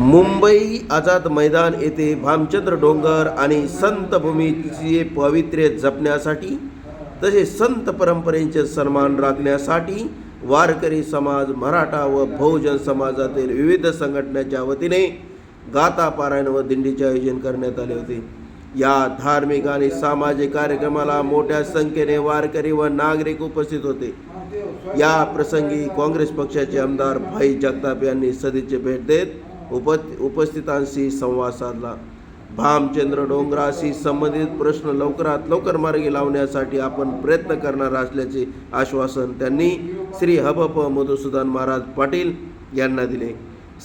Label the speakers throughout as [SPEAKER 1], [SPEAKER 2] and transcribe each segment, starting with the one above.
[SPEAKER 1] मुंबई आझाद मैदान येथे भामचंद्र डोंगर आणि संत भूमीचे पावित्र्य जपण्यासाठी तसेच संत परंपरेचे सन्मान राखण्यासाठी वारकरी समाज, मराठा व बहुजन समाजातील विविध संघटनांच्या वतीने गाथा पारायण व दिंडीचे आयोजन करण्यात आले होते। या धार्मिक आणि सामाजिक कार्यक्रमाला मोठ्या संख्येने वारकरी व नागरिक उपस्थित होते। या प्रसंगी काँग्रेस पक्षाचे आमदार भाई जगताप यांनी सदिच्छा भेट देत उपस्थितांशी संवाद साधला। भामचंद्र डोंगराशी संबंधित प्रश्न लवकरात लवकर मार्गी लावण्यासाठी आपण प्रयत्न करणार असल्याचे आश्वासन त्यांनी श्री हबप मधुसूदन महाराज पाटील यांना दिले।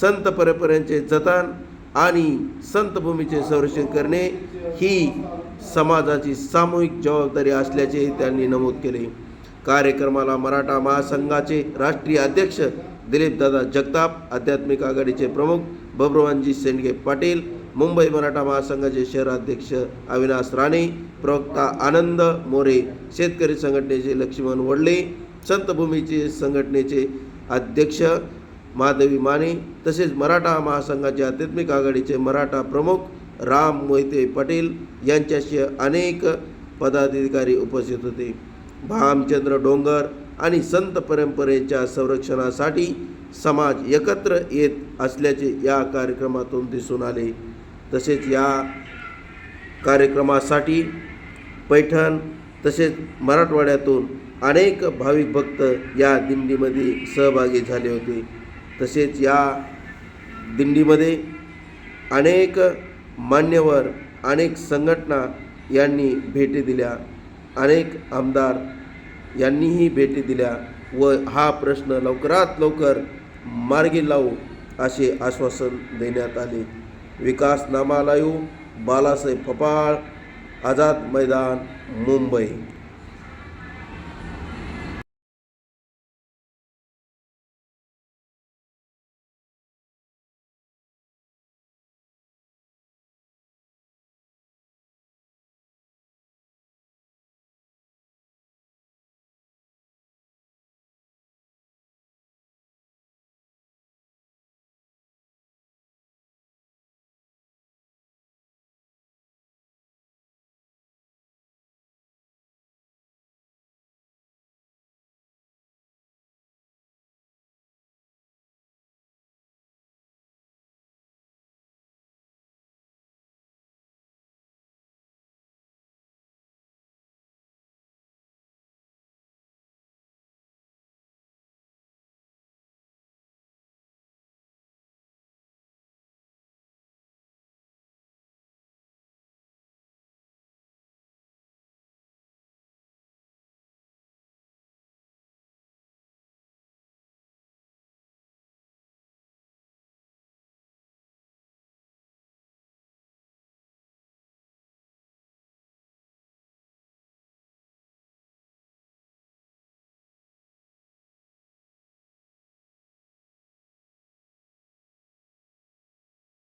[SPEAKER 1] संत परंपरेचे जतन आणि संत भूमीचे संरक्षण करणे ही समाजाची सामूहिक जबाबदारी असल्याचे त्यांनी नमूद केले। कार्यक्रमाला मराठा महासंघाचे राष्ट्रीय अध्यक्ष दिलीपदादा जगताप, आध्यात्मिक आघाडीचे प्रमुख बब्रुवानजी सेंडगे पाटील, मुंबई मराठा महासंघाचे शहराध्यक्ष अविनाश राणे, प्रवक्ता आनंद मोरे, शेतकरी संघटनेचे लक्ष्मण वडले, संत भूमीचे संघटनेचे अध्यक्ष माधवी माने तसेच मराठा महासंघाचे आध्यात्मिक आघाडीचे मराठा प्रमुख राम मोहिते पाटील यांच्याशी अनेक पदाधिकारी उपस्थित होते। भामचंद्र डोंगर आणि संत परंपरेच्या संरक्षणासाठी समाज एकत्र येत असल्याचे या कार्यक्रमातून दिसून आले। तसेच या कार्यक्रमासाठी पैठण तसेच मराठवाड्यातून अनेक भाविक भक्त या दिंडीमध्ये सहभागी झाले होते। तसेच या दिंडीमध्ये अनेक मान्यवर, अनेक संघटना यांनी भेटी दिल्या, अनेक आमदार यांनीही भेटी दिल्या व हा प्रश्न लवकरात लवकर मार्गी लावू असे आश्वासन देण्यात आले। विकासनामा लाईव्ह, बालासाहेब फपाळ, आझाद मैदान, मुंबई।